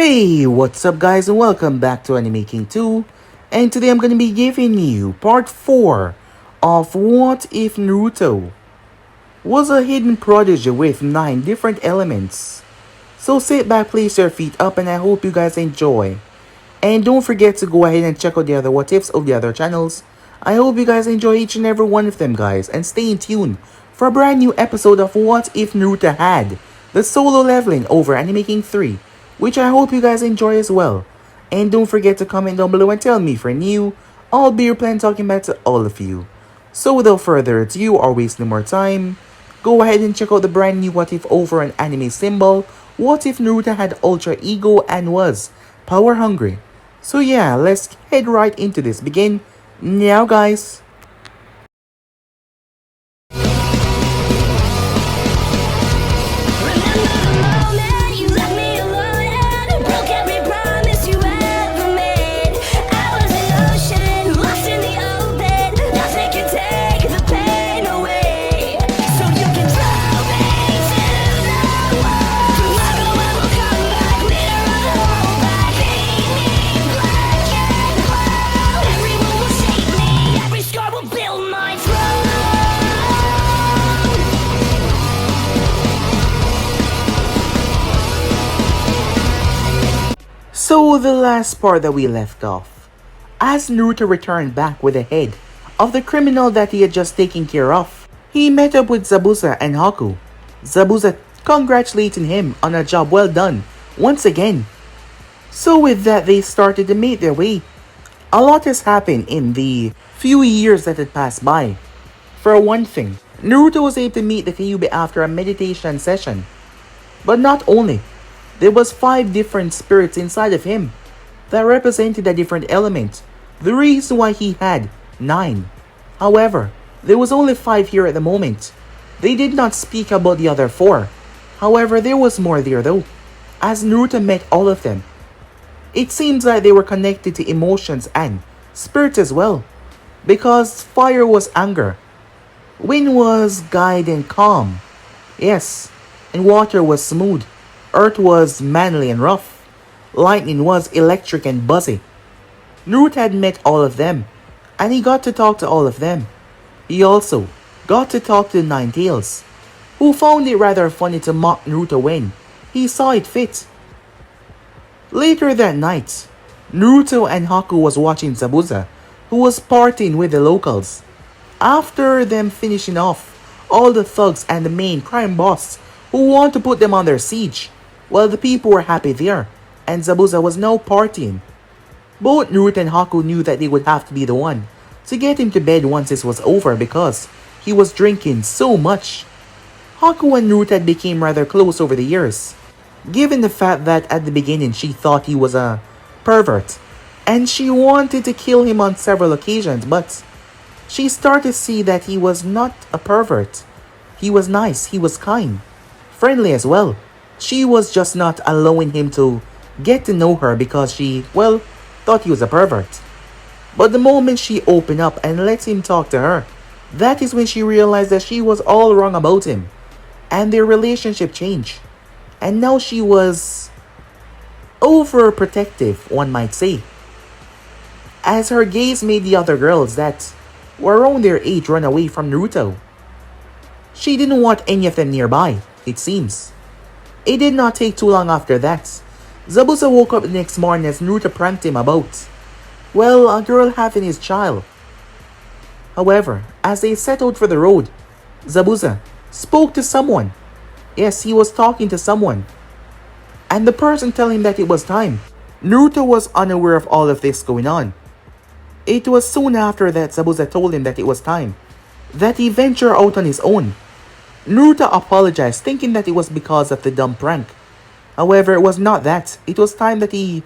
Hey, what's up guys and welcome back to Anime King 2, and today I'm going to be giving you part 4 of What If Naruto was a hidden prodigy with 9 different elements. So sit back, place your feet up, and I hope you guys enjoy. And don't forget to go ahead and check out the other what ifs of the other channels. I hope you guys enjoy each and every one of them guys, and stay in tune for a brand new episode of What If Naruto had the solo leveling over Anime King 3. Which I hope you guys enjoy as well. And don't forget to comment down below and tell me if you're new. I'll be your plan talking back to all of you. So without further ado or wasting more time, go ahead and check out the brand new What If over an anime symbol. What if Naruto had ultra ego and was power hungry? So yeah, let's head right into this. Begin now guys. So the last part that we left off, as Naruto returned back with the head of the criminal that he had just taken care of, he met up with Zabuza and Haku. Zabuza congratulating him on a job well done once again. So with that, they started to make their way. A lot has happened in the few years that had passed by. For one thing, Naruto was able to meet the Kyuubi after a meditation session. But not only, there was 5 different spirits inside of him that represented a different element. The reason why he had 9. However, there was only 5 here at the moment. They did not speak about the other 4. However, there was more there though, as Naruto met all of them. It seems like they were connected to emotions and spirit as well, because fire was anger, wind was guide and calm, yes, and water was smooth. Earth was manly and rough. Lightning was electric and buzzy. Naruto had met all of them, and he got to talk to all of them. He also got to talk to the Nine Tails, who found it rather funny to mock Naruto when he saw it fit. Later that night, Naruto and Haku was watching Zabuza, who was partying with the locals. After them finishing off all the thugs and the main crime boss who want to put them under siege, well, the people were happy there, and Zabuza was now partying. Both Naruto and Haku knew that they would have to be the one to get him to bed once this was over because he was drinking so much. Haku and Naruto had become rather close over the years, given the fact that at the beginning she thought he was a pervert, and she wanted to kill him on several occasions, but she started to see that he was not a pervert. He was nice, he was kind, friendly as well. She was just not allowing him to get to know her because she, well, thought he was a pervert. But the moment she opened up and let him talk to her, that is when she realized that she was all wrong about him, and their relationship changed. And now she was overprotective, one might say, as her gaze made the other girls that were around their age run away from Naruto. She didn't want any of them nearby, it seems. It did not take too long after that. Zabuza woke up the next morning as Naruto pranked him about, well, a girl having his child. However, as they set out for the road, Zabuza spoke to someone. Yes, he was talking to someone, and the person telling him that it was time. Naruto was unaware of all of this going on. It was soon after that Zabuza told him that it was time that he venture out on his own. Naruto apologized, thinking that it was because of the dumb prank. However, it was not that. It was time that he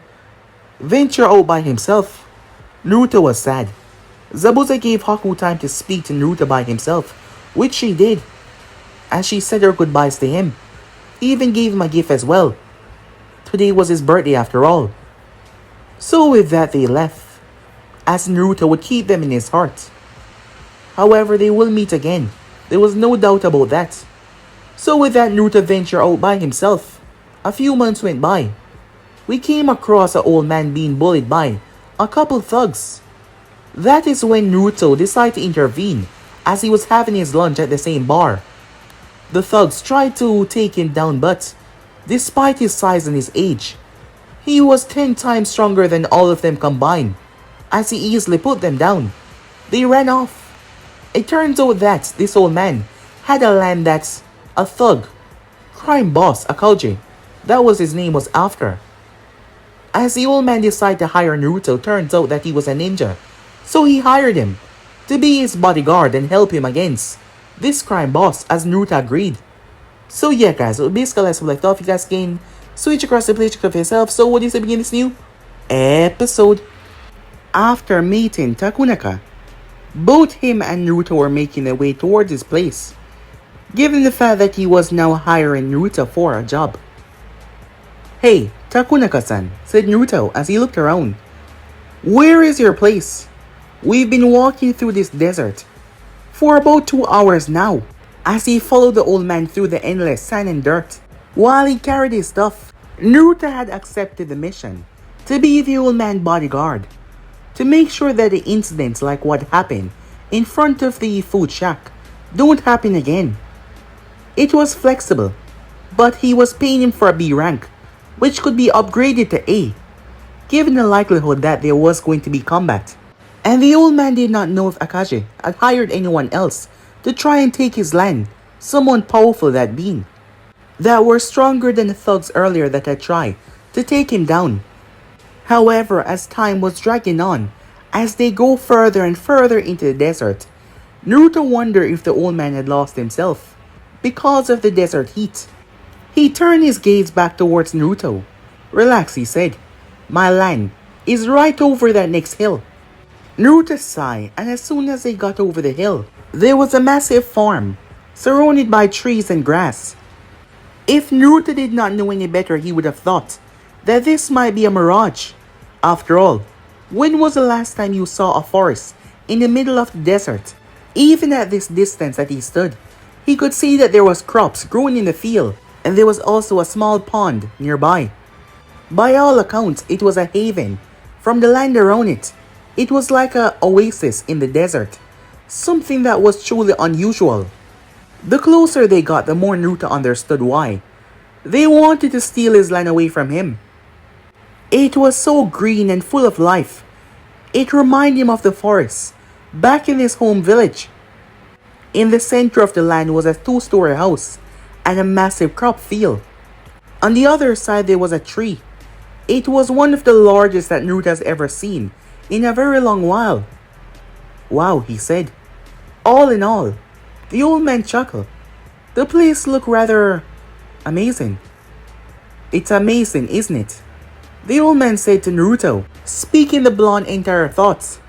venture out by himself. Naruto was sad. Zabuza gave Haku time to speak to Naruto by himself, which she did, as she said her goodbyes to him. He even gave him a gift as well. Today was his birthday after all. So with that they left, as Naruto would keep them in his heart. However, they will meet again. There was no doubt about that. So with that, Naruto ventured out by himself. A few months went by. we came across an old man being bullied by a couple thugs. That is when Naruto decided to intervene as he was having his lunch at the same bar. The thugs tried to take him down, but despite his size and his age, he was 10 times stronger than all of them combined. As he easily put them down, they ran off. It turns out that this old man had a land that a thug, crime boss Akashi, that was his name, was after. As the old man decided to hire Naruto, turns out that he was a ninja, so he hired him to be his bodyguard and help him against this crime boss, as Naruto agreed. So yeah guys, so basically that's what I thought. If you guys can switch across the play, check it for yourself. So what do you say begin this new episode? After meeting Takunaka, both him and Naruto were making their way towards his place, given the fact that he was now hiring Naruto for a job. "Hey, Takunaka-san," said Naruto as he looked around. "Where is your place? We've been walking through this desert for about 2 hours now." As he followed the old man through the endless sand and dirt while he carried his stuff, Naruto had accepted the mission to be the old man's bodyguard, to make sure that the incidents like what happened in front of the food shack don't happen again. It was flexible, but he was paying him for a B rank, which could be upgraded to A, given the likelihood that there was going to be combat. And the old man did not know if Akashi had hired anyone else to try and take his land, someone powerful that being, that were stronger than the thugs earlier that had tried to take him down. However, as time was dragging on, as they go further and further into the desert, Naruto wondered if the old man had lost himself because of the desert heat. He turned his gaze back towards Naruto. "Relax," he said. "My land is right over that next hill." Naruto sighed, and as soon as they got over the hill, there was a massive farm surrounded by trees and grass. If Naruto did not know any better, he would have thought that this might be a mirage. After all, when was the last time you saw a forest in the middle of the desert? Even at this distance that he stood, he could see that there was crops growing in the field, and there was also a small pond nearby. By all accounts, it was a haven. From the land around it, it was like an oasis in the desert, something that was truly unusual. The closer they got, the more Naruto understood why they wanted to steal his land away from him. It was so green and full of life. It reminded him of the forest back in his home village. In the center of the land was a 2-story house and a massive crop field. On the other side there was a tree. It was one of the largest that Naruto has ever seen in a very long while. "Wow," he said. All in all, the old man chuckled. "The place looked rather amazing." "It's amazing, isn't it?" the old man said to Naruto, speaking the blonde entire thoughts.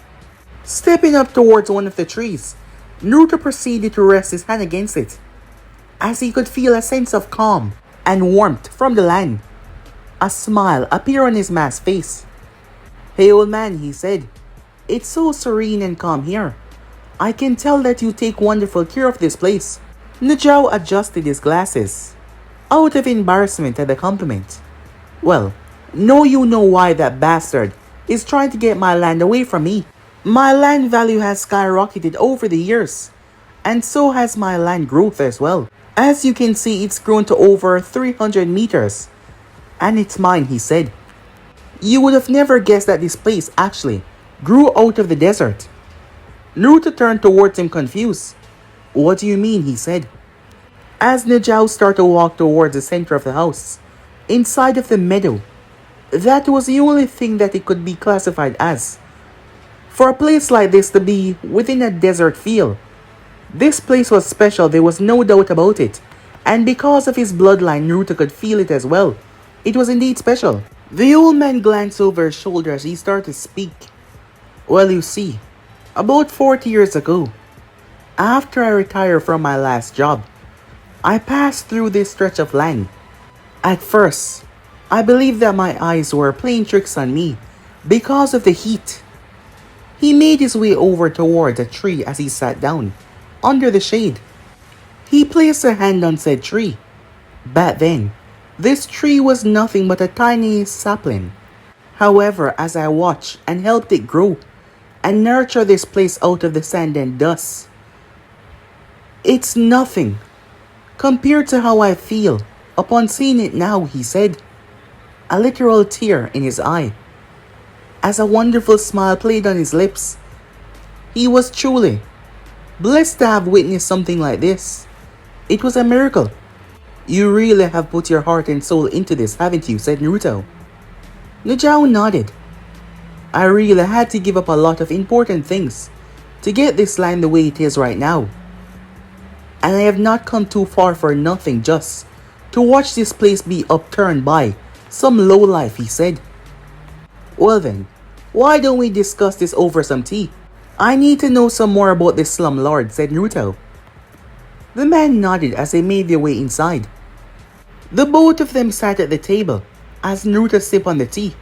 Stepping up towards one of the trees, Naruto proceeded to rest his hand against it, as he could feel a sense of calm and warmth from the land. A smile appeared on his masked face. "Hey old man," he said, "it's so serene and calm here. I can tell that you take wonderful care of this place." Najao adjusted his glasses out of embarrassment at the compliment. "Well, now you know why that bastard is trying to get my land away from me. My land value has skyrocketed over the years, and so has my land growth as well. As you can see, it's grown to over 300 meters, and it's mine," he said. "You would have never guessed that this place actually grew out of the desert." Naruto turned towards him confused. "What do you mean?" he said. As Najao started to walk towards the center of the house, inside of the meadow, that was the only thing that it could be classified as. For a place like this to be within a desert field, this place was special, there was no doubt about it. And because of his bloodline, Naruto could feel it as well. It was indeed special. The old man glanced over his shoulder as he started to speak. "Well, you see, about 40 years ago, after I retired from my last job, I passed through this stretch of land. At first, I believed that my eyes were playing tricks on me because of the heat." He made his way over towards a tree as he sat down under the shade. He placed a hand on said tree. Back then, This tree was nothing but a tiny sapling. However, as I watched and helped it grow and nurture this place out of the sand and dust, it's nothing compared to how I feel upon seeing it now, he said, a literal tear in his eye, as a wonderful smile played on his lips. He was truly blessed to have witnessed something like this. It was a miracle. You really have put your heart and soul into this, haven't you? Said Naruto. Najao nodded. I really had to give up a lot of important things to get this land the way it is right now. And I have not come too far for nothing just to watch this place be upturned by some lowlife, he said. Well then, why don't we discuss this over some tea? I need to know some more about this slumlord, said Naruto. The man nodded as they made their way inside. The both of them sat at the table as Naruto sipped on the tea.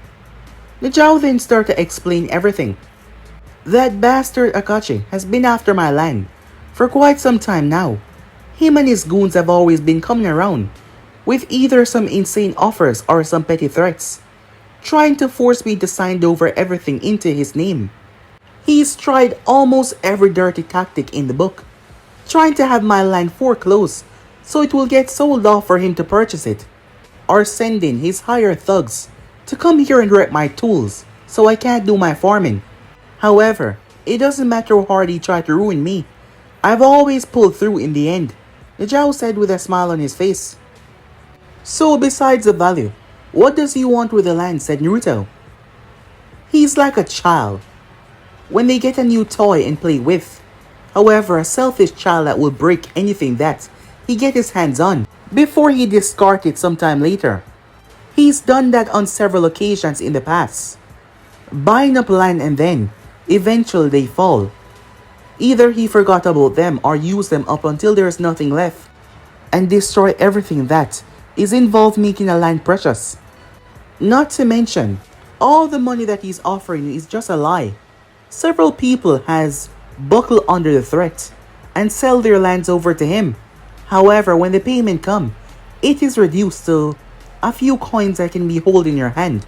Najao then started to explain everything. That bastard Akashi has been after my land for quite some time now. Him and his goons have always been coming around with either some insane offers or some petty threats, trying to force me to sign over everything into his name. He's tried almost every dirty tactic in the book, trying to have my land foreclosed so it will get sold off for him to purchase it, or sending his hired thugs to come here and wreck my tools so I can't do my farming. However, it doesn't matter how hard he tried to ruin me, I've always pulled through in the end, Najao said with a smile on his face. So besides the value, what does he want with the land, said Naruto. He's like a child when they get a new toy and play with. However, a selfish child that will break anything that he get his hands on before he discard it sometime later. He's done that on several occasions in the past, buying up land and then eventually they fall. Either he forgot about them or used them up until there's nothing left and destroy everything that is involved making a land precious. Not to mention, all the money that he's offering is just a lie. Several people has buckled under the threat and sell their lands over to him. However, when the payment come, it is reduced to a few coins that can be held in your hand.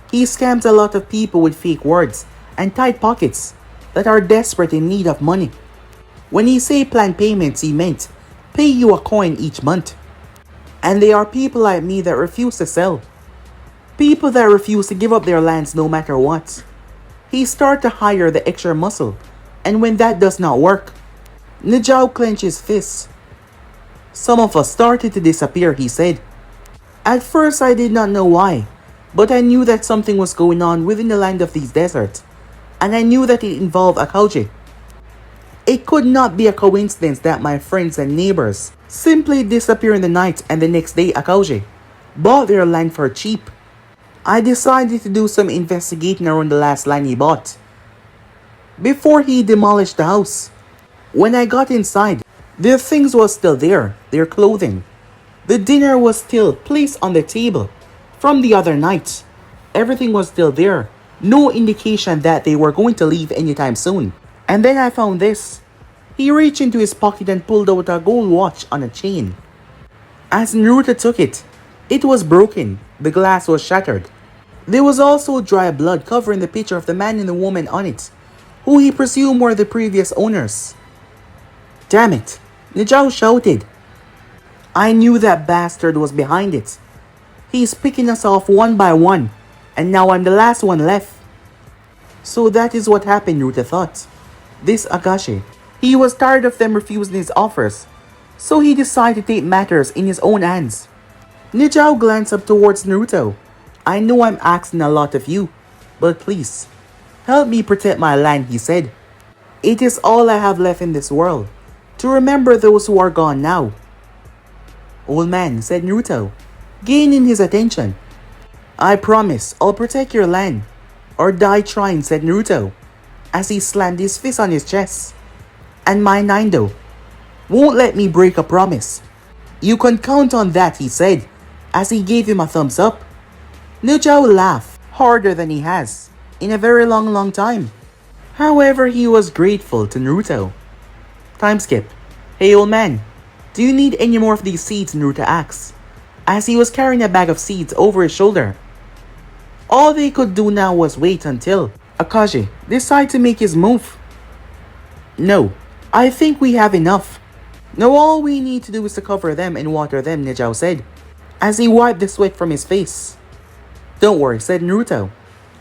He scams a lot of people with fake words and tight pockets that are desperate in need of money. When he say planned payments, he meant pay you a coin each month. And there are people like me that refuse to sell. People that refuse to give up their lands no matter what. He started to hire the extra muscle, and when that does not work, Najao clenched his fists. Some of us started to disappear, he said. At first I did not know why, but I knew that something was going on within the land of these deserts, and I knew that it involved Akashi. It could not be a coincidence that my friends and neighbors simply disappear in the night and the next day Akashi bought their land for cheap. I decided to do some investigating around the last land he bought before he demolished the house. When I got inside, their things was still there, their clothing. The dinner was still placed on the table from the other night. Everything was still there, no indication that they were going to leave anytime soon. And then I found this. He reached into his pocket and pulled out a gold watch on a chain. As Naruto took it, it was broken, the glass was shattered. There was also dry blood covering the picture of the man and the woman on it, who he presumed were the previous owners. Damn it, Najao shouted. I knew that bastard was behind it. He's picking us off one by one, and now I'm the last one left. So that is what happened, Naruto thought. This Akashi, he was tired of them refusing his offers, so he decided to take matters in his own hands. Najao glanced up towards Naruto. I know I'm asking a lot of you, but please, help me protect my land, he said. It is all I have left in this world, to remember those who are gone now. Old man, said Naruto, gaining his attention. I promise I'll protect your land, or die trying, said Naruto, as he slammed his fist on his chest. And my Nindo won't let me break a promise. You can count on that, he said, as he gave him a thumbs up. Najao laughed harder than he has in a very long time. However, he was grateful to Naruto. Time skip. Hey old man, do you need any more of these seeds, Naruto asked, as he was carrying a bag of seeds over his shoulder. All they could do now was wait until Akashi decided to make his move. No, I think we have enough. Now all we need to do is to cover them and water them, Nejao said, as he wiped the sweat from his face. Don't worry, said Naruto.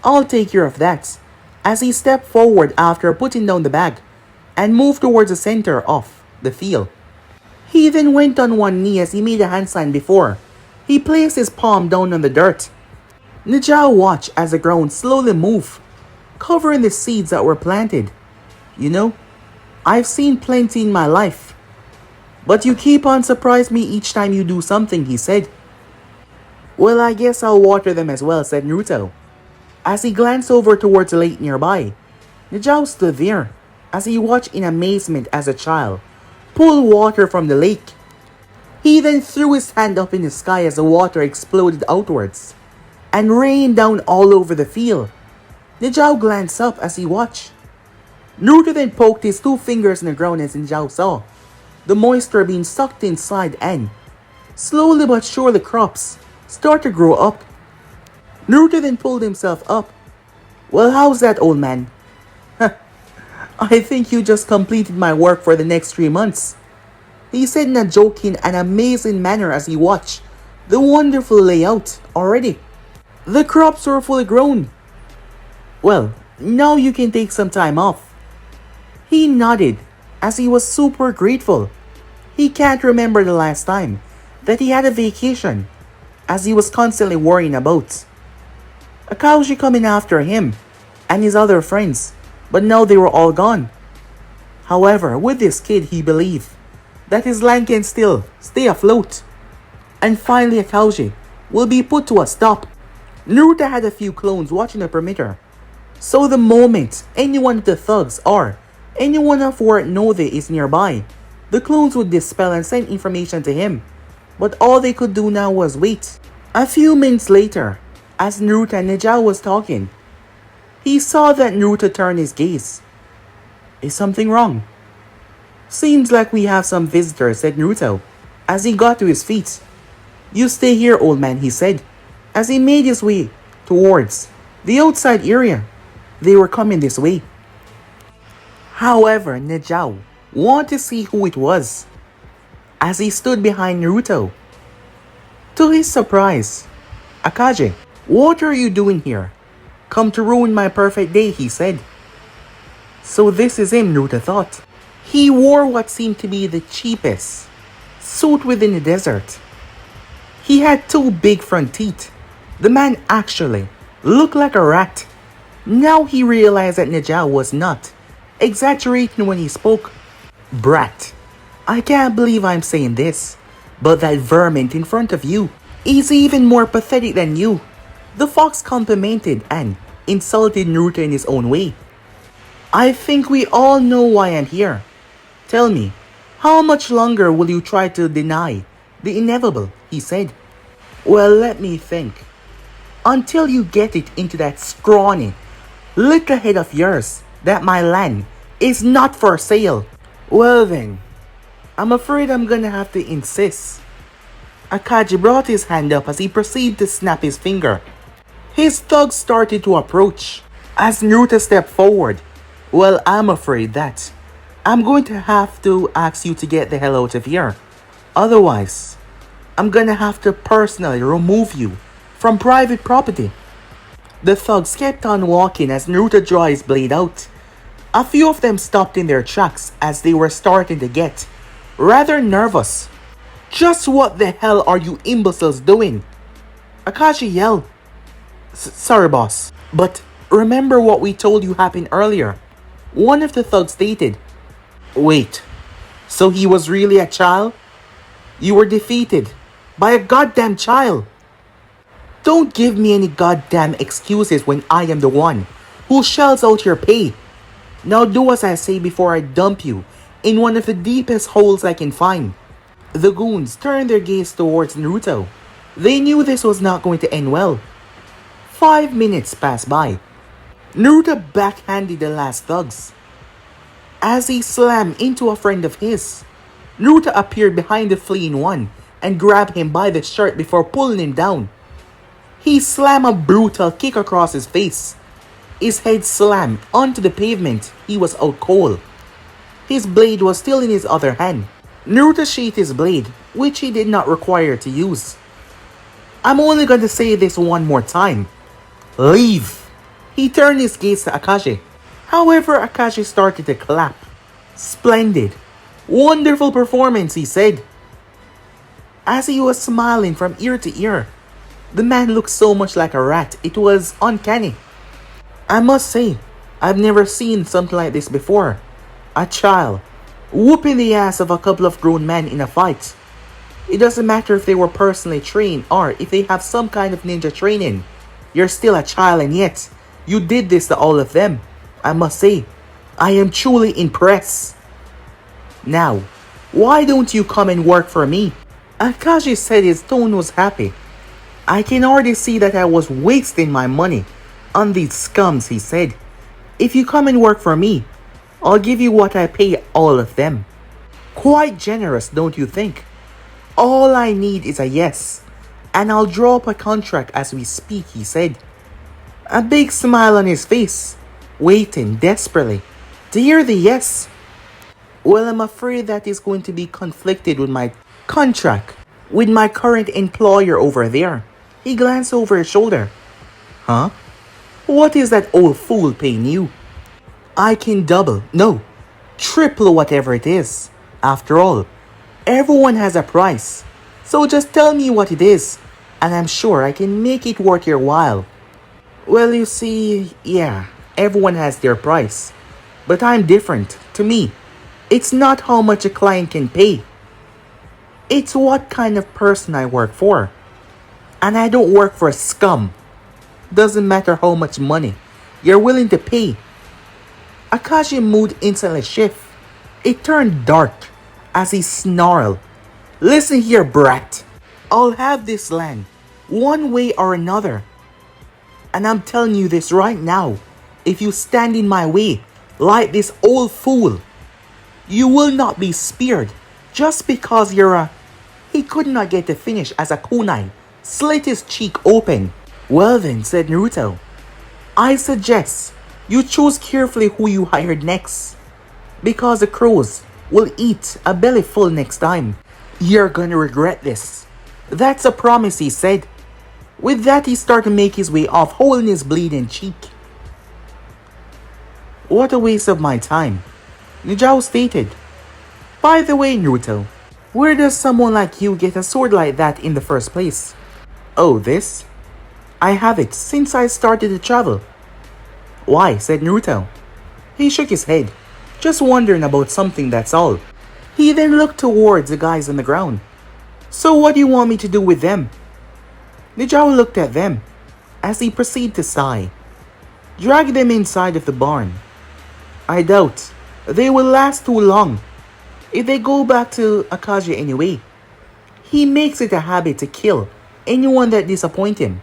I'll take care of that, as he stepped forward after putting down the bag and moved towards the center of the field. He then went on one knee as he made a hand sign before he placed his palm down on the dirt. Nejao watched as the ground slowly moved, covering the seeds that were planted. You know, I've seen plenty in my life, but you keep on surprising me each time you do something, he said. Well, I guess I'll water them as well, said Naruto. As he glanced over towards the lake nearby, Nejao stood there as he watched in amazement as a child pull water from the lake. He then threw his hand up in the sky as the water exploded outwards and rained down all over the field. Nejao glanced up as he watched. Naruto then poked his two fingers in the ground as Nejao saw the moisture being sucked inside, and slowly but surely crops start to grow up. Naruto then pulled himself up. Well, how's that, old man? I think you just completed my work for the next 3 months, he said in a joking and amazing manner as he watched the wonderful layout already. The crops were fully grown. Well, now you can take some time off. He nodded as he was super grateful. He can't remember the last time that he had a vacation, as he was constantly worrying about Akashi coming after him and his other friends, but now they were all gone. However, with this kid, he believed that his line can still stay afloat, and finally Akashi will be put to a stop. Naruto had a few clones watching the perimeter, so the moment any one of the thugs or anyone of Word Nove is nearby, the clones would dispel and send information to him. But all they could do now was wait. A few minutes later, as Naruto and Nejao was talking, he saw that Naruto turned his gaze. Is something wrong? Seems like we have some visitors, said Naruto, as he got to his feet. You stay here, old man, he said, as he made his way towards the outside area. They were coming this way. However, Nejao wanted to see who it was, as he stood behind Naruto. To his surprise, Akashi, what are you doing here? Come to ruin my perfect day, he said. So this is him, Naruto thought. He wore what seemed to be the cheapest suit within the desert. He had 2 big front teeth. The man actually looked like a rat. Now he realized that Nejao was not exaggerating when he spoke. Brat, I can't believe I'm saying this, but that vermin in front of you is even more pathetic than you. The fox complimented and insulted Naruto in his own way. I think we all know why I'm here. Tell me, how much longer will you try to deny the inevitable, he said. Well, let me think. Until you get it into that scrawny little head of yours that my land is not for sale. Well then, I'm afraid I'm gonna have to insist. Akashi brought his hand up as he proceeded to snap his finger. His thugs started to approach as Naruto stepped forward. Well, I'm afraid that I'm going to have to ask you to get the hell out of here. Otherwise, I'm gonna have to personally remove you from private property. The thugs kept on walking as Naruto drew his blade out. A few of them stopped in their tracks as they were starting to get rather nervous. Just what the hell are you imbeciles doing? Akashi yelled. Sorry boss, but remember what we told you happened earlier, one of the thugs stated. Wait, so he was really a child? You were defeated by a goddamn child. Don't give me any goddamn excuses when I am the one who shells out your pay. Now do as I say before I dump you in one of the deepest holes I can find. The goons turned their gaze towards Naruto. They knew this was not going to end well. 5 minutes passed by. Naruto backhanded the last thugs. As he slammed into a friend of his, Naruto appeared behind the fleeing one and grabbed him by the shirt before pulling him down. He slammed a brutal kick across his face. His head slammed onto the pavement. He was out cold. His blade was still in his other hand. Naruto sheathed his blade, which he did not require to use. I'm only going to say this one more time. Leave! He turned his gaze to Akashi. However, Akashi started to clap. Splendid. Wonderful performance, he said. As he was smiling from ear to ear. The man looked so much like a rat, it was uncanny. I must say, I've never seen something like this before. A child whooping the ass of a couple of grown men in a fight. It doesn't matter if they were personally trained or if they have some kind of ninja training. You're still a child and yet, you did this to all of them. I must say, I am truly impressed. Now, why don't you come and work for me? Akashi said his tone was happy. I can already see that I was wasting my money on these scums, he said. If you come and work for me, I'll give you what I pay all of them. Quite generous, don't you think? All I need is a yes, and I'll draw up a contract as we speak, he said. A big smile on his face, waiting desperately to hear the yes. Well, I'm afraid that is going to be conflicted with my contract with my current employer over there. He glanced over his shoulder. Huh? What is that old fool paying you? I can double, no, triple whatever it is. After all, everyone has a price. So just tell me what it is, and I'm sure I can make it worth your while. Well, you see, yeah, everyone has their price. But I'm different. To me, it's not how much a client can pay. It's what kind of person I work for. And I don't work for a scum. Doesn't matter how much money you're willing to pay. Akashi's mood instantly shifted. It turned dark as he snarled. Listen here, brat. I'll have this land, one way or another. And I'm telling you this right now. If you stand in my way, like this old fool, you will not be spared just because you're a... He could not get to finish as a kunai slit his cheek open. Well then, said Naruto, I suggest you choose carefully who you hired next, because the crows will eat a belly full next time. You're gonna regret this. That's a promise, he said. With that, he started to make his way off, holding his bleeding cheek. What a waste of my time, Nijao stated. By the way, Naruto, where does someone like you get a sword like that in the first place? Oh, this? I have it since I started to travel. Why? Said Naruto. He shook his head, just wondering about something, that's all. He then looked towards the guys on the ground. So what do you want me to do with them? Nijao looked at them as he proceeded to sigh. Drag them inside of the barn. I doubt they will last too long if they go back to Akashi anyway. He makes it a habit to kill anyone that disappoints him.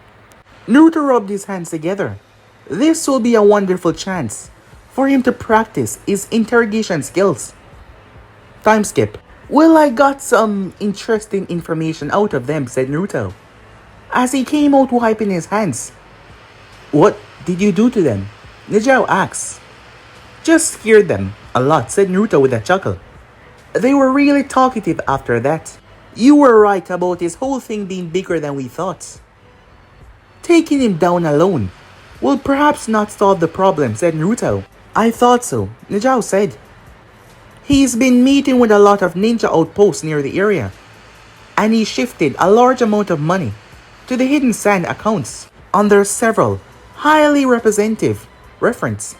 Naruto rubbed his hands together. This will be a wonderful chance for him to practice his interrogation skills. Time skip. Well, I got some interesting information out of them, said Naruto, as he came out wiping his hands. What did you do to them? Nijao asked. Just scared them a lot, said Naruto with a chuckle. They were really talkative after that. You were right about this whole thing being bigger than we thought. Taking him down alone will perhaps not solve the problem, said Naruto. I thought so, Nijao said. He's been meeting with a lot of ninja outposts near the area, and he shifted a large amount of money to the hidden sand accounts under several highly representative reference.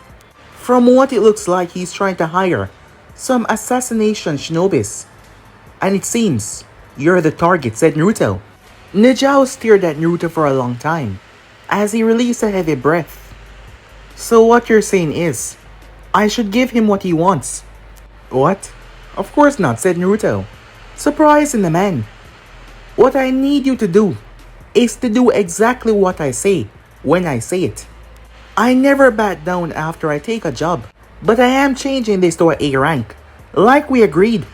From what it looks like, he's trying to hire some assassination shinobis. And it seems you're the target, said Naruto. Nijao stared at Naruto for a long time as he released a heavy breath. So what you're saying is, I should give him what he wants. What? Of course not, said Naruto, surprised in the man. What I need you to do is to do exactly what I say when I say it. I never back down after I take a job, but I am changing this to an A rank, like we agreed.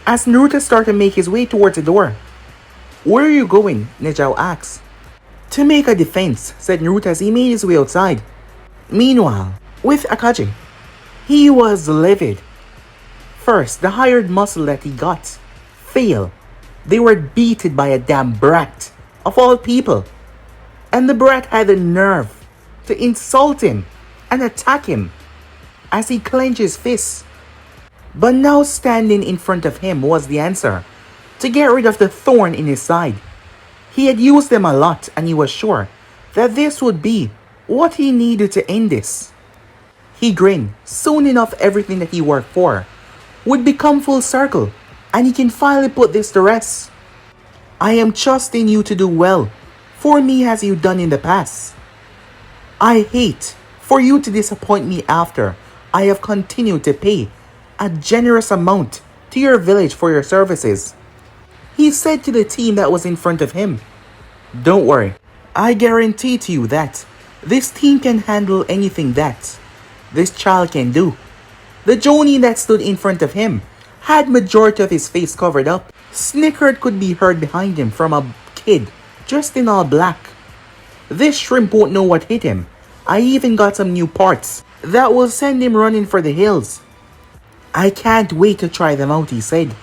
As Naruto started to make his way towards the door, Where are you going? Nejao asked. To make a defense, said Naruto as he made his way outside. Meanwhile, with Akashi, he was livid. First, the hired muscle that he got failed. They were beaten by a damn brat, of all people. And the brat had the nerve to insult him and attack him as he clenched his fists. But now standing in front of him was the answer to get rid of the thorn in his side. He had used them a lot and he was sure that this would be what he needed to end this. He grinned. Soon enough everything that he worked for would become full circle and he can finally put this to rest. I am trusting you to do well for me as you done in the past. I hate for you to disappoint me after I have continued to pay a generous amount to your village for your services. He said to the team that was in front of him, don't worry, I guarantee to you that this team can handle anything that this child can do. The Jonin that stood in front of him had majority of his face covered up. Snickered could be heard behind him from a kid dressed in all black. This shrimp won't know what hit him. I even got some new parts that will send him running for the hills. I can't wait to try them out, he said.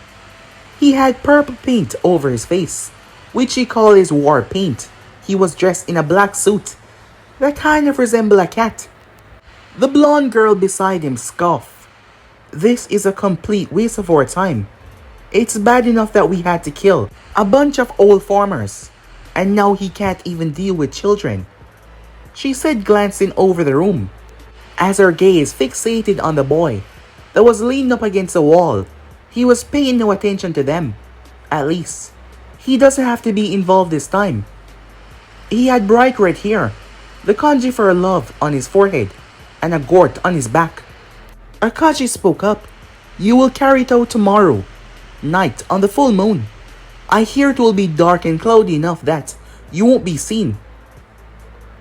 He had purple paint over his face, which he called his war paint. He was dressed in a black suit that kind of resembled a cat. The blonde girl beside him scoffed. This is a complete waste of our time. It's bad enough that we had to kill a bunch of old farmers, and now he can't even deal with children, she said, glancing over the room as her gaze fixated on the boy that was leaning up against the wall. He was paying no attention to them. At least, he doesn't have to be involved this time. He had bright red hair, the kanji for love on his forehead, and a gort on his back. Akashi spoke up. You will carry it out tomorrow night on the full moon. I hear it will be dark and cloudy enough that you won't be seen.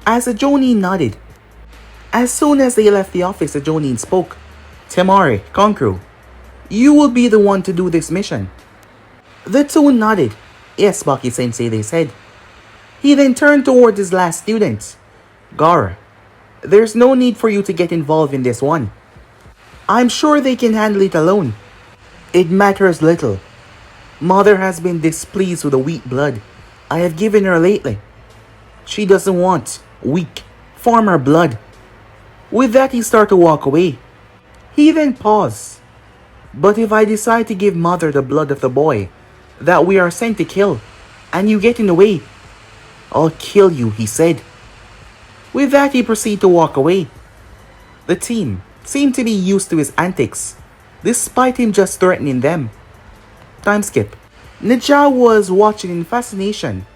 As the Jonin nodded. As soon as they left the office, the Jonin spoke. Temari, Kankuro, you will be the one to do this mission. The two nodded. Yes, Baki-sensei, they said. He then turned toward his last student. Gaara, there's no need for you to get involved in this one. I'm sure they can handle it alone. It matters little. Mother has been displeased with the weak blood I have given her lately. She doesn't want weak farmer blood. With that, he started to walk away. He then paused. But if I decide to give Mother the blood of the boy that we are sent to kill, and you get in the way, I'll kill you, he said. With that, he proceeded to walk away. The team seemed to be used to his antics, despite him just threatening them. Time skip. Nejao was watching in fascination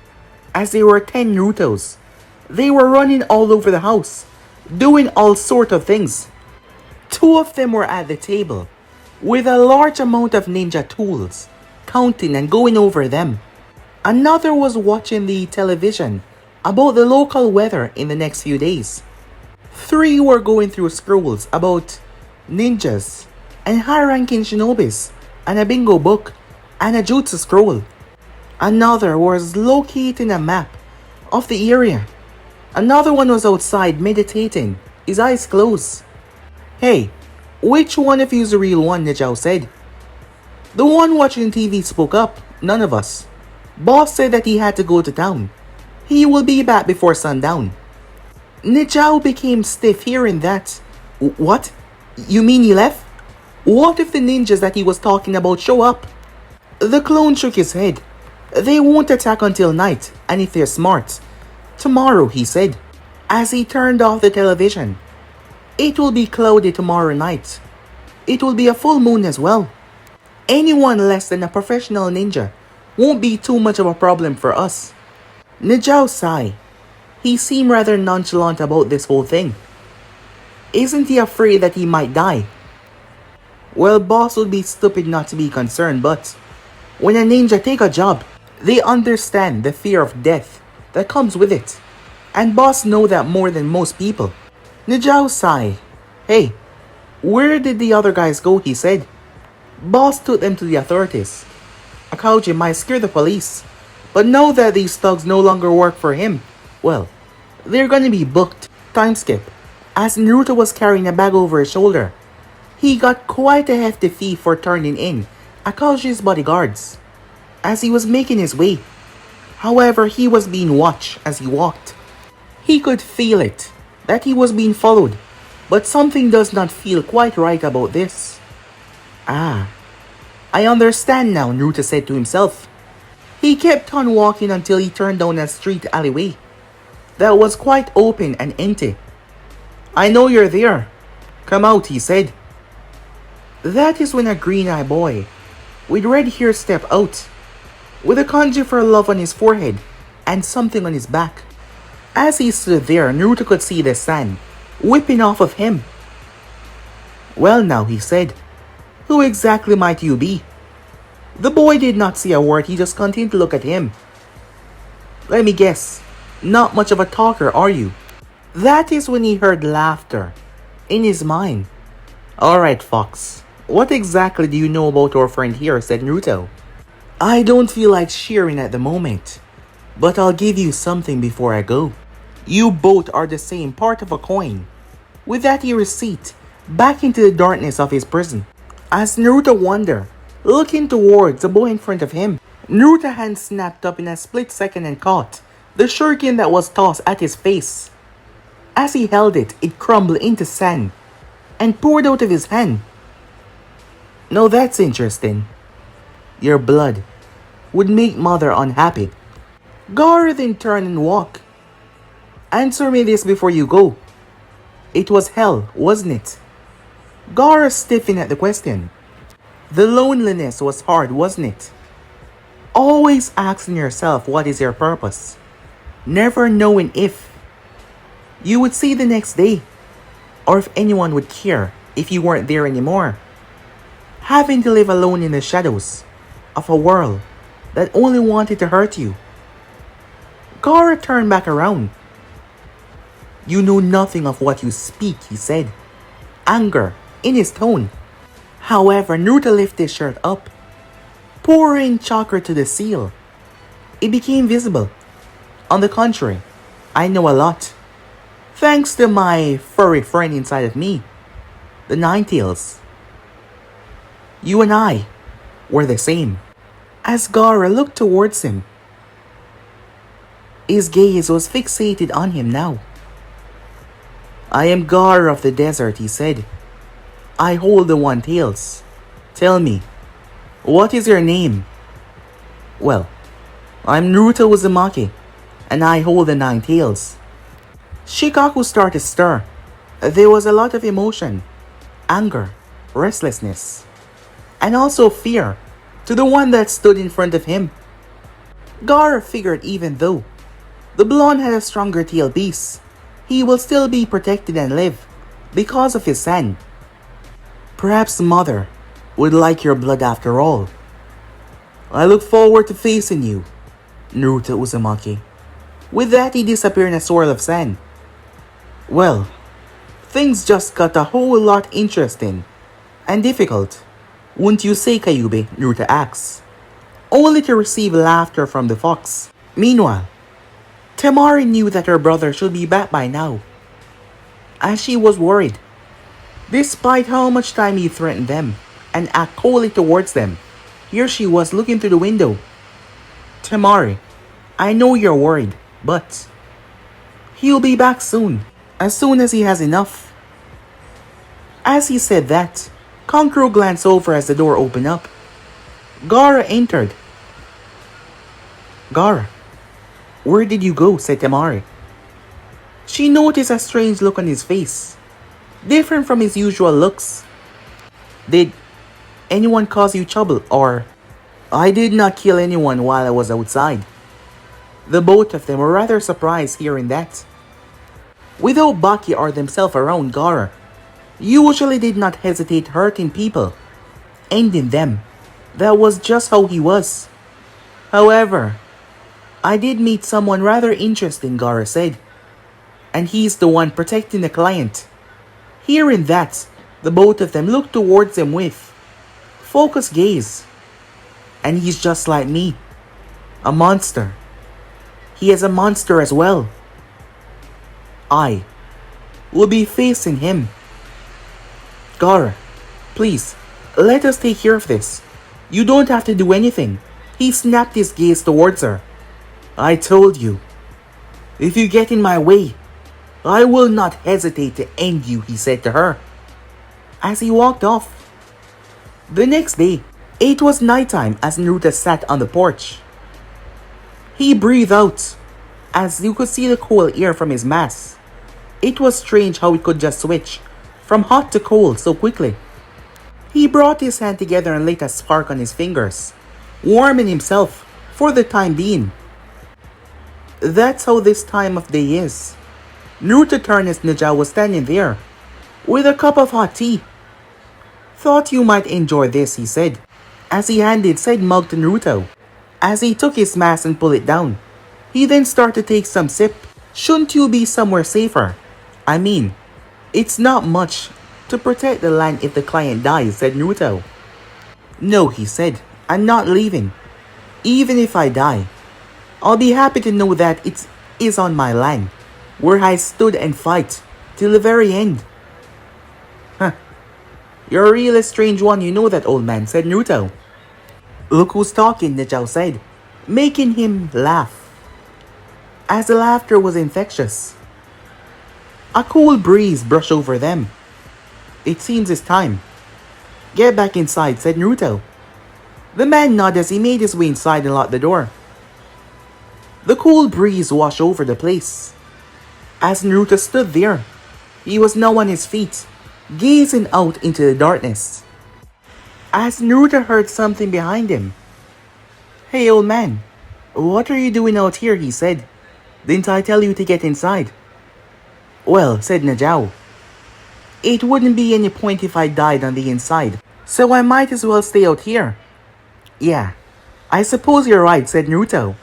as there were 10 Narutos. They were running all over the house, doing all sorts of things. 2 of them were at the table with a large amount of ninja tools, counting and going over them. Another was watching the television about the local weather in the next few days. 3 were going through scrolls about ninjas and high-ranking shinobis and a bingo book and a jutsu scroll. Another was locating a map of the area. Another one was outside meditating, his eyes closed. Hey, which one of you is the real one? Nejao said. The one watching TV spoke up. None of us. Boss said that he had to go to town. He will be back before sundown. Nejao became stiff hearing that. What? You mean he left? What if the ninjas that he was talking about show up? The clone shook his head. They won't attack until night, and if they're smart, tomorrow, he said, as he turned off the television. It will be cloudy tomorrow night. It will be a full moon as well. Anyone less than a professional ninja won't be too much of a problem for us. Nejao sighed. He seemed rather nonchalant about this whole thing. Isn't he afraid that he might die? Well, boss would be stupid not to be concerned, but when a ninja take a job, they understand the fear of death that comes with it. And boss know that more than most people. Nejao sighed. Hey, where did the other guys go? He said. Boss took them to the authorities. Akashi might scare the police, But now that these thugs no longer work for him, well, they're gonna be booked. Time skip. As Naruto was carrying a bag over his shoulder, he got quite a hefty fee for turning in Akashi's bodyguards. As he was making his way, however, he was being watched as he walked. He could feel it, that he was being followed, but something does not feel quite right about this. Ah, I understand now, Naruto said to himself. He kept on walking until he turned down a street alleyway that was quite open and empty. I know you're there. Come out, he said. That is when a green-eyed boy with red hair stepped out, with a kanji for love on his forehead and something on his back. As he stood there, Naruto could see the sand whipping off of him. Well now, he said, who exactly might you be? The boy did not say a word, he just continued to look at him. Let me guess, not much of a talker, are you? That is when he heard laughter in his mind. Alright, Fox, what exactly do you know about our friend here, said Naruto. I don't feel like sharing at the moment, but I'll give you something before I go. You both are the same part of a coin. With that he receded back into the darkness of his prison. As Naruto wondered, looking towards the boy in front of him, Naruto's hand snapped up in a split second and caught the shuriken that was tossed at his face. As he held it, it crumbled into sand and poured out of his hand. Now that's interesting. Your blood would make mother unhappy. Gaara then turned and walked. Answer me this before you go. It was hell, wasn't it? Gaara stiffened at the question. The loneliness was hard, wasn't it? Always asking yourself what is your purpose. Never knowing if you would see the next day, or if anyone would care if you weren't there anymore. Having to live alone in the shadows of a world that only wanted to hurt you. Gaara turned back around. You know nothing of what you speak, he said, anger in his tone. However, Naruto lifted his shirt up, pouring chakra to the seal. It became visible. On the contrary, I know a lot. Thanks to my furry friend inside of me, the Ninetales. You and I were the same. As Gaara looked towards him, his gaze was fixated on him now. I am Gaara of the desert, he said. I hold the One Tails. Tell me, what is your name? Well, I'm Naruto Uzumaki, and I hold the Nine Tails. Shikaku started to stir. There was a lot of emotion, anger, restlessness, and also fear to the one that stood in front of him. Gaara figured even though the blonde had a stronger tail piece, he will still be protected and live because of his sand. Perhaps mother would like your blood after all. I look forward to facing you, Naruto Uzumaki. With that, he disappeared in a swirl of sand. Well, things just got a whole lot interesting and difficult, wouldn't you say, Kyuubi? Naruto asks, only to receive laughter from the fox. Meanwhile, Temari knew that her brother should be back by now, as she was worried. Despite how much time he threatened them and acted coldly towards them, here she was looking through the window. Temari, I know you're worried, but he'll be back soon as he has enough. As he said that, Kankuro glanced over as the door opened up. Gaara entered. Gaara, where did you go? Said Temari. She noticed a strange look on his face, different from his usual looks. Did anyone cause you trouble, or? I did not kill anyone while I was outside. The both of them were rather surprised hearing that. Without Baki or themselves around, Gaara usually did not hesitate hurting people, ending them. That was just how he was. However, I did meet someone rather interesting, Gaara said, and he's the one protecting the client. Hearing that, the both of them looked towards him with focused gaze. And he's just like me. A monster. He is a monster as well. I will be facing him. Gaara, please, let us take care of this. You don't have to do anything. He snapped his gaze towards her. I told you. If you get in my way, I will not hesitate to end you, he said to her, as he walked off. The next day, it was nighttime as Naruto sat on the porch. He breathed out, as you could see the cool air from his mask. It was strange how it could just switch from hot to cold so quickly. He brought his hand together and lit a spark on his fingers, warming himself for the time being. That's how this time of day is. Naruto turned as Najao was standing there, with a cup of hot tea. Thought you might enjoy this, he said, as he handed said mug to Naruto. As he took his mask and pulled it down, he then started to take some sip. Shouldn't you be somewhere safer? I mean, it's not much to protect the land if the client dies, said Naruto. No, he said, I'm not leaving. Even if I die, I'll be happy to know that it is on my land, where I stood and fight till the very end. Huh. You're a real strange one, you know that, old man, said Naruto. Look who's talking, Najao said, making him laugh, as the laughter was infectious. A cool breeze brushed over them. It seems it's time. Get back inside, said Naruto. The man nodded as he made his way inside and locked the door. The cool breeze washed over the place. As Naruto stood there, he was now on his feet, gazing out into the darkness. As Naruto heard something behind him. Hey, old man, what are you doing out here, he said. Didn't I tell you to get inside? Well, said Najao, it wouldn't be any point if I died on the inside, so I might as well stay out here. Yeah, I suppose you're right, said Naruto,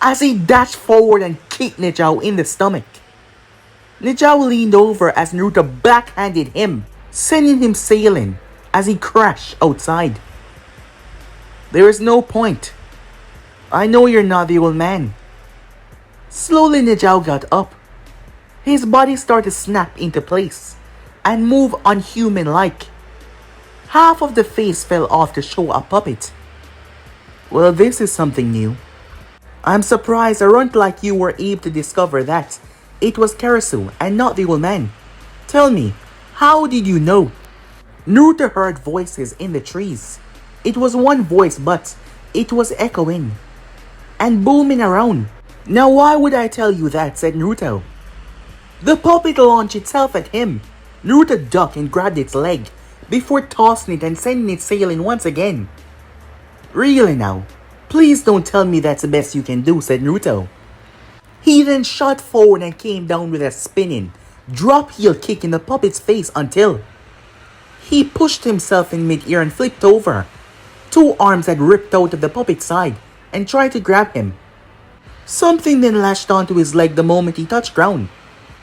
as he dashed forward and kicked Najao in the stomach. Najao leaned over as Naruto backhanded him, sending him sailing as he crashed outside. There is no point. I know you're not the old man. Slowly Najao got up. His body started to snap into place and move unhuman-like. Half of the face fell off to show a puppet. Well, this is something new. I'm surprised a runt like you were able to discover that it was Karasu and not the old man. Tell me, how did you know? Naruto heard voices in the trees. It was one voice, but it was echoing and booming around. Now why would I tell you that, said Naruto. The puppet launched itself at him. Naruto ducked and grabbed its leg before tossing it and sending it sailing once again. Really now? Please don't tell me that's the best you can do, said Naruto. He then shot forward and came down with a spinning, drop heel kick in the puppet's face until he pushed himself in mid-air and flipped over. Two arms had ripped out of the puppet's side and tried to grab him. Something then lashed onto his leg the moment he touched ground.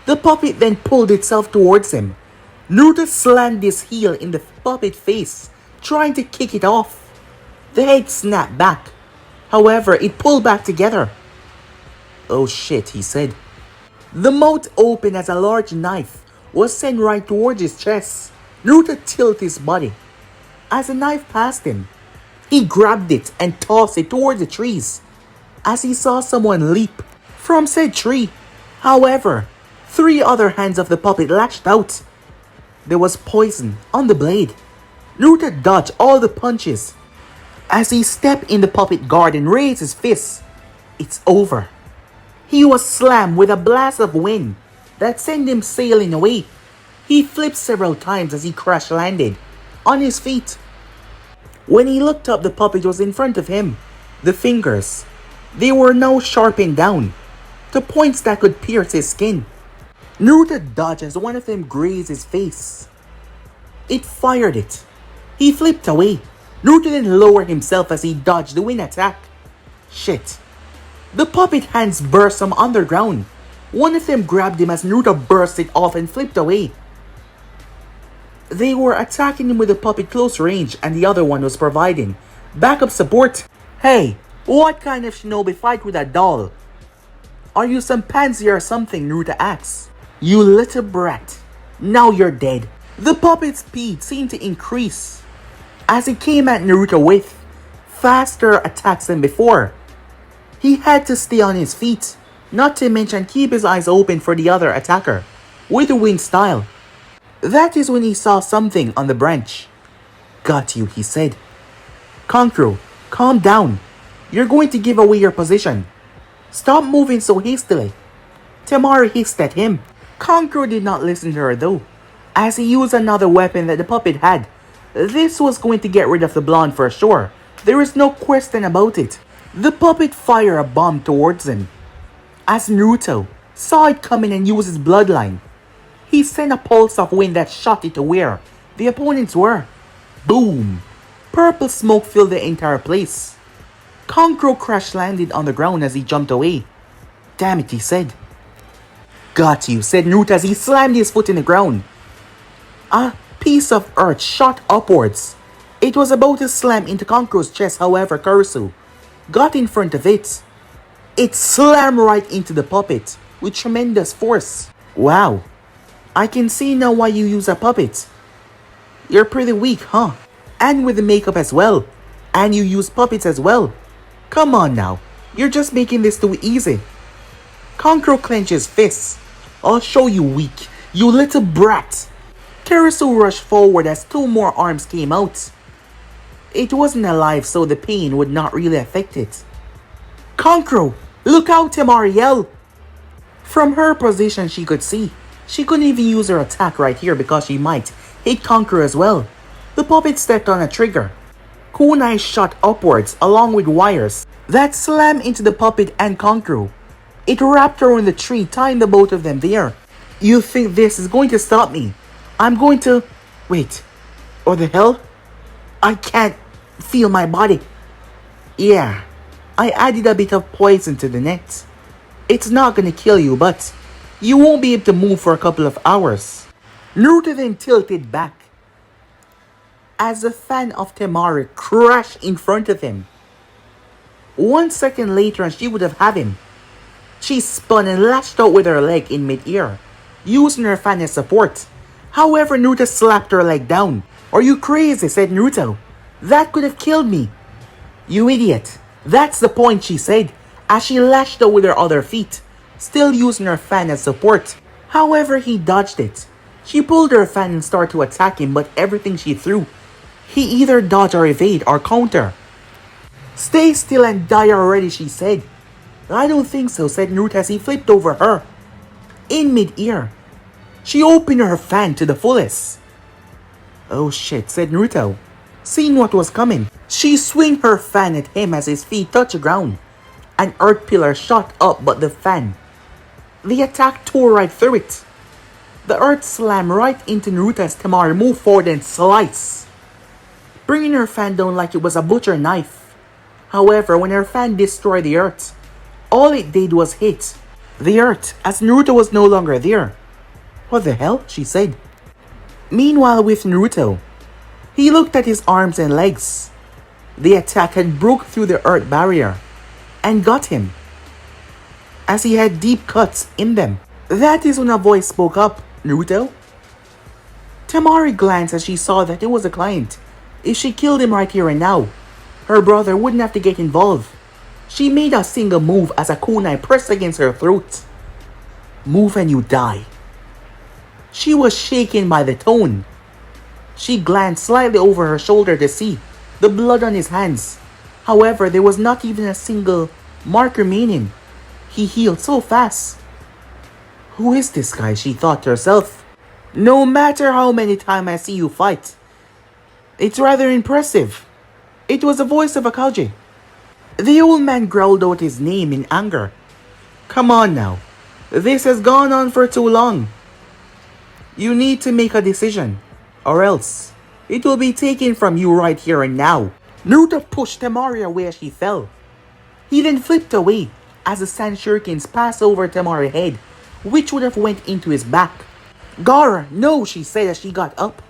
The puppet then pulled itself towards him. Naruto slammed his heel in the puppet's face, trying to kick it off. The head snapped back. However, it pulled back together. Oh shit, he said. The mouth opened as a large knife was sent right towards his chest. Naruto tilted his body. As the knife passed him, he grabbed it and tossed it towards the trees as he saw someone leap from said tree. However, 3 other hands of the puppet lashed out. There was poison on the blade. Naruto dodged all the punches as he stepped in the puppet guard and raised his fist. It's over. He was slammed with a blast of wind that sent him sailing away. He flipped several times as he crash landed on his feet. When he looked up, the puppet was in front of him. The fingers, they were now sharpened down to points that could pierce his skin. Naruto dodged as one of them grazed his face. It fired it. He flipped away. Naruto then lowered himself as he dodged the wind attack. Shit. The puppet hands burst from underground. One of them grabbed him as Naruto burst it off and flipped away. They were attacking him with the puppet close range and the other one was providing backup support. Hey, What kind of shinobi fight with a doll? Are you some pansy or something? Naruto asks. You little brat. Now you're dead. The puppet's speed seemed to increase as he came at Naruto with faster attacks than before. He had to stay on his feet, not to mention keep his eyes open for the other attacker, with a wing style. That is when he saw something on the branch. Got you, he said. Kankuro, calm down. You're going to give away your position. Stop moving so hastily. Temari hissed at him. Kankuro did not listen to her though, as he used another weapon that the puppet had. This was going to get rid of the blonde for sure. There is no question about it. The puppet fired a bomb towards him. As Naruto saw it coming and used his bloodline, he sent a pulse of wind that shot it to where the opponents were. Boom! Purple smoke filled the entire place. Kankuro crash landed on the ground as he jumped away. Damn it, he said. Got you, said Naruto as he slammed his foot in the ground. A piece of earth shot upwards. It was about to slam into Kankuro's chest, however Karasu got in front of it. It slammed right into the puppet with tremendous force. Wow, I can see now why you use a puppet. You're pretty weak, huh? And with the makeup as well. And you use puppets as well. Come on now, you're just making this too easy. Kankuro clenched his fists. I'll show you weak, you little brat. Karasu rushed forward as two more arms came out. It wasn't alive, so the pain would not really affect it. Kankuro, look out, Temari yelled. From her position she could see. She couldn't even use her attack right here because she might hit Kankuro as well. The puppet stepped on a trigger. Kunai shot upwards along with wires that slammed into the puppet and Kankuro. It wrapped around the tree, tying the both of them there. You think this is going to stop me? I'm going to... Wait. What the hell? I can't feel my body. Yeah, I added a bit of poison to the net. It's not gonna kill you, but you won't be able to move for a couple of hours. Naruto then tilted back as the fan of Temari crashed in front of him. 1 second later and she would have had him. She spun and lashed out with her leg in mid-air, using her fan as support. However, Naruto slapped her leg down. Are you crazy? Said Naruto. That could have killed me. You idiot. That's the point, she said, as she lashed out with her other feet, still using her fan as support. However, he dodged it. She pulled her fan and started to attack him, but everything she threw, he either dodge or evade or counter. Stay still and die already, she said. I don't think so, said Naruto as he flipped over her. In mid-air, she opened her fan to the fullest. Oh shit, said Naruto, seeing what was coming. She swung her fan at him as his feet touched the ground. An earth pillar shot up but the fan. The attack tore right through it. The earth slammed right into Naruto as Temari moved forward and sliced, bringing her fan down like it was a butcher knife. However, when her fan destroyed the earth, all it did was hit the earth as Naruto was no longer there. What the hell? She said. Meanwhile with Naruto, he looked at his arms and legs. The attack had broke through the earth barrier and got him, as he had deep cuts in them. That is when a voice spoke up. Naruto? Temari glanced as she saw that it was a client. If she killed him right here and now, her brother wouldn't have to get involved. She made a single move as a kunai pressed against her throat. Move and you die. She was shaken by the tone. She glanced slightly over her shoulder to see the blood on his hands. However, there was not even a single mark remaining. He healed so fast. Who is this guy? She thought to herself. No matter how many times I see you fight, it's rather impressive. It was the voice of Akashi. The old man growled out his name in anger. Come on now. This has gone on for too long. You need to make a decision, or else it will be taken from you right here and now. Naruto pushed Temari away as she fell. He then flipped away as the sand shurikens passed over Temari's head, which would have went into his back. Gaara, no, she said as she got up.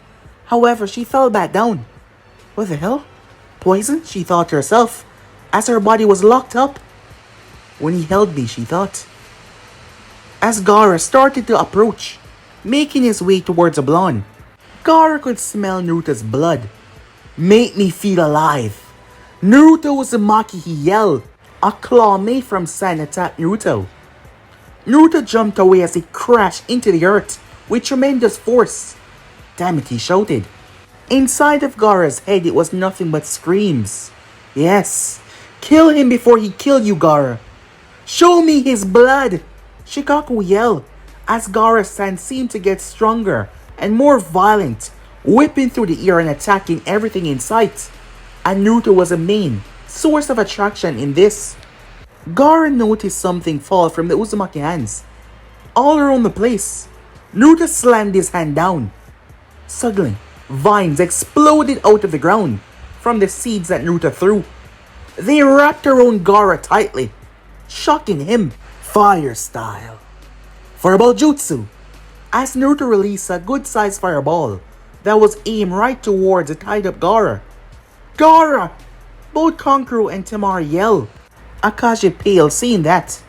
However, she fell back down. What the hell? Poison? She thought to herself. as her body was locked up. When he held me, she thought. As Gaara started to approach, making his way towards the blonde, Gaara could smell Naruto's blood. Make me feel alive. Naruto Uzumaki, he yelled. A claw made from sand attacked Naruto. Naruto jumped away as he crashed into the earth with tremendous force. Damn it, he shouted. Inside of Gaara's head, it was nothing but screams. Yes, kill him before he kill you, Gaara. Show me his blood, Shikaku yelled as Gaara's sand seemed to get stronger and more violent, whipping through the air and attacking everything in sight. And Naruto was a main source of attraction in this. Gaara noticed something fall from the Uzumaki hands. All around the place, Naruto slammed his hand down. Suddenly, vines exploded out of the ground from the seeds that Naruto threw. They wrapped around Gaara tightly, shocking him. Fire style. Fireball Jutsu. As Naruto released a good-sized fireball that was aimed right towards the tied-up Gaara. Gaara! Both Kankuro and Temari yelled. Akashi paled seeing that.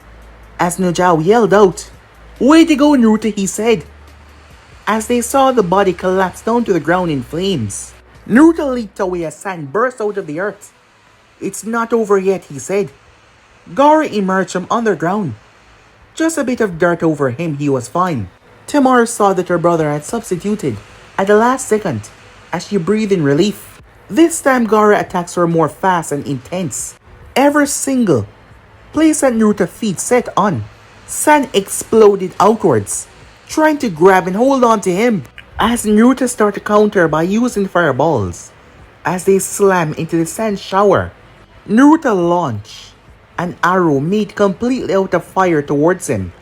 As Nojao yelled out, "Way to go, Naruto," he said. As they saw the body collapse down to the ground in flames, Naruto leaped away as sand burst out of the earth. "It's not over yet," he said. Gaara emerged from underground. Just a bit of dirt over him, he was fine. Temari saw that her brother had substituted at the last second as she breathed in relief. This time Gaara attacks were more fast and intense. Every single place that Naruto's feet set on, sand exploded outwards, trying to grab and hold on to him. As Naruto started to counter by using fireballs, as they slam into the sand shower, Naruto launched an arrow made completely out of fire towards him.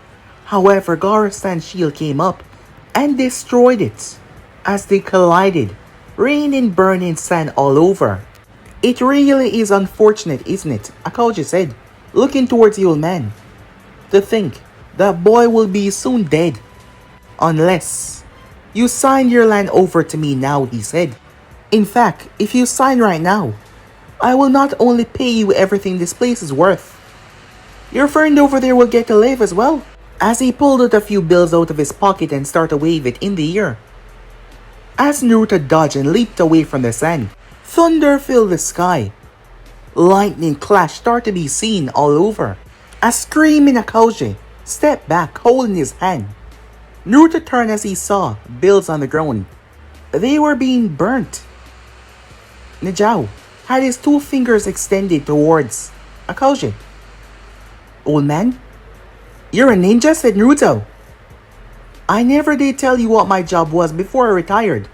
However, Gaara's sand shield came up and destroyed it as they collided, raining burning sand all over. "It really is unfortunate, isn't it?" Akashi said, looking towards the old man. "To think that boy will be soon dead. Unless you sign your land over to me now," he said. "In fact, if you sign right now, I will not only pay you everything this place is worth. Your friend over there will get to live as well." As he pulled out a few bills out of his pocket and started to wave it in the air. As Naruto dodged and leaped away from the sand, thunder filled the sky. Lightning clash started to be seen all over. A screaming Akashi stepped back holding his hand. Naruto turned as he saw bills on the ground. They were being burnt. Nijao had his two fingers extended towards Akashi. "Old man, you're a ninja," said Naruto. "I never did tell you what my job was before I retired.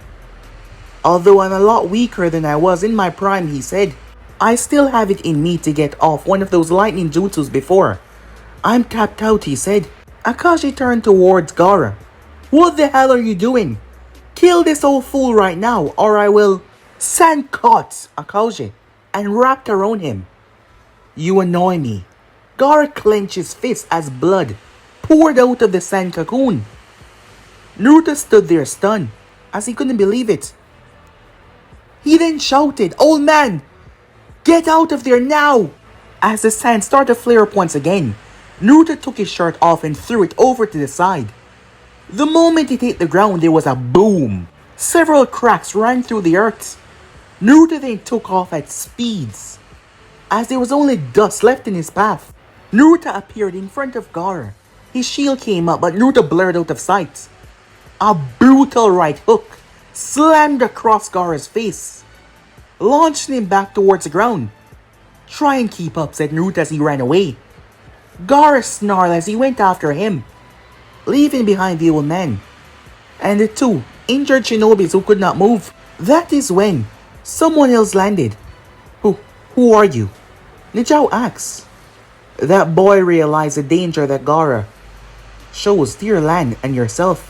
Although I'm a lot weaker than I was in my prime," he said. "I still have it in me to get off one of those lightning jutsus before I'm tapped out," he said. Akashi turned towards Gaara. "What the hell are you doing? Kill this old fool right now or I will..." Sand caught Akashi and wrapped around him. "You annoy me." Gaara clenched his fist as blood poured out of the sand cocoon. Naruto stood there stunned as he couldn't believe it. He then shouted, "Old man, get out of there now!" As the sand started to flare up once again, Naruto took his shirt off and threw it over to the side. The moment it hit the ground, there was a boom. Several cracks ran through the earth. Naruto then took off at speeds. As there was only dust left in his path, Naruto appeared in front of Gaara. His shield came up, but Naruto blurred out of sight. A brutal right hook slammed across Gaara's face, launching him back towards the ground. "Try and keep up," said Naruto as he ran away. Gaara snarled as he went after him, leaving behind the old man and the two injured shinobis who could not move. That is when someone else landed. Who are you?" Nijao asked. That boy realized the danger that Gaara shows to your land and yourself.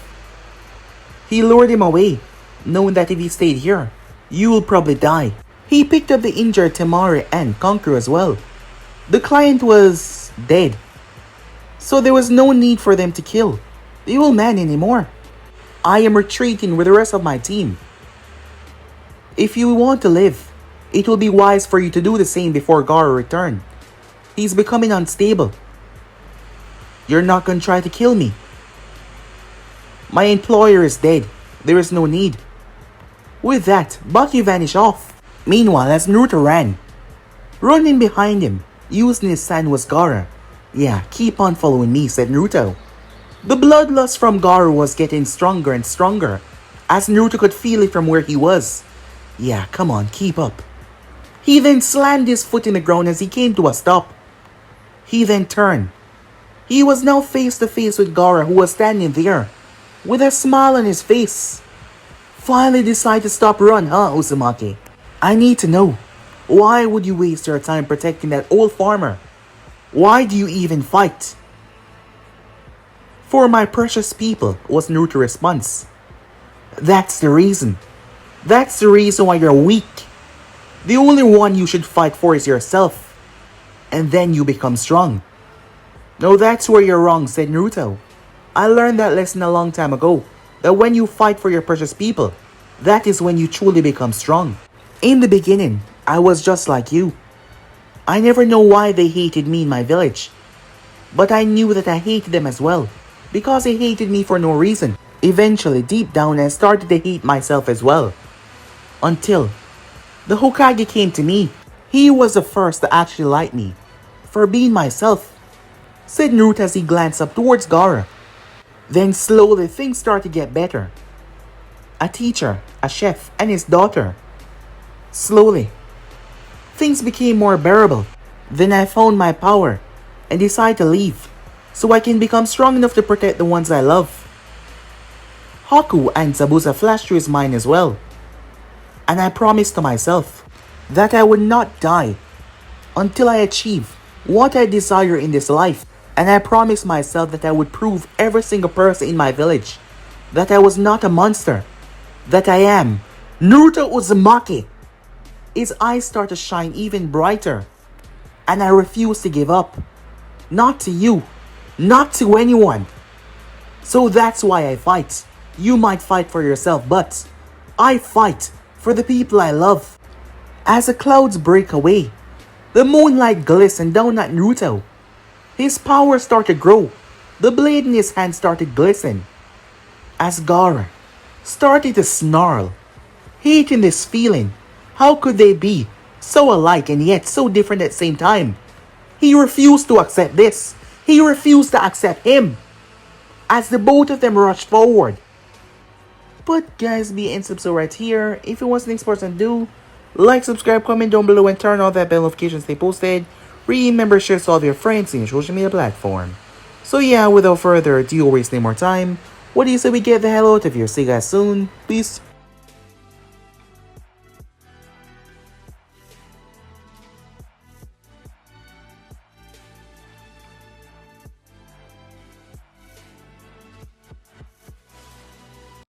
He lured him away, knowing that if he stayed here, you will probably die. He picked up the injured Temari and Kankuro as well. The client was dead, so there was no need for them to kill the old man anymore. "I am retreating with the rest of my team. If you want to live, It will be wise for you to do the same before Gaara return. He's becoming unstable. You're not gonna try to kill me. My employer is dead. There is no need. With that, Baki vanished off. Meanwhile, as Naruto ran, running behind him, using his sign was Gaara. Yeah, keep on following me, said Naruto. The bloodlust from Gaara was getting stronger and stronger, as Naruto could feel it from where he was. Yeah, come on, keep up. He then slammed his foot in the ground as he came to a stop. He then turned. He was now face to face with Gaara, who was standing there, with a smile on his face. Finally decide to stop run, huh, Uzumaki? I need to know. Why would you waste your time protecting that old farmer? Why do you even fight? For my precious people, was Naruto's response. That's the reason. That's the reason why you're weak. The only one you should fight for is yourself. And then you become strong. No, that's where you're wrong, said Naruto. I learned that lesson a long time ago. That when you fight for your precious people, that is when you truly become strong. In the beginning, I was just like you. I never know why they hated me in my village. But I knew that I hated them as well, because they hated me for no reason. Eventually, deep down, I started to hate myself as well. Until the Hokage came to me. He was the first to actually like me for being myself, said Naruto as he glanced up towards Gaara. Then slowly things started to get better. A teacher, a chef, and his daughter. Slowly, things became more bearable. Then I found my power and decided to leave so I can become strong enough to protect the ones I love. Haku and Zabuza flashed through his mind as well. And I promised to myself that I would not die until I achieve what I desire in this life. And I promised myself that I would prove every single person in my village that I was not a monster, that I am Naruto Uzumaki. His eyes start to shine even brighter, and I refuse to give up. Not to you, not to anyone. So that's why I fight. You might fight for yourself, but I fight for the people I love. As the clouds break away, the moonlight glistened down at Naruto. His power started to grow. The blade in his hand started to glisten. As Gaara started to snarl, hating this feeling. How could they be so alike and yet so different at the same time? He refused to accept this. He refused to accept him. As the both of them rushed forward. But guys, be in subscribe right here. If you want the next person to do, like, subscribe, comment down below, and turn on that bell notifications they posted. Remember, share to all of your friends in your social media platform. So yeah, without further ado, waste no more time. What do you say we get the hell out of here? See you guys soon. Peace.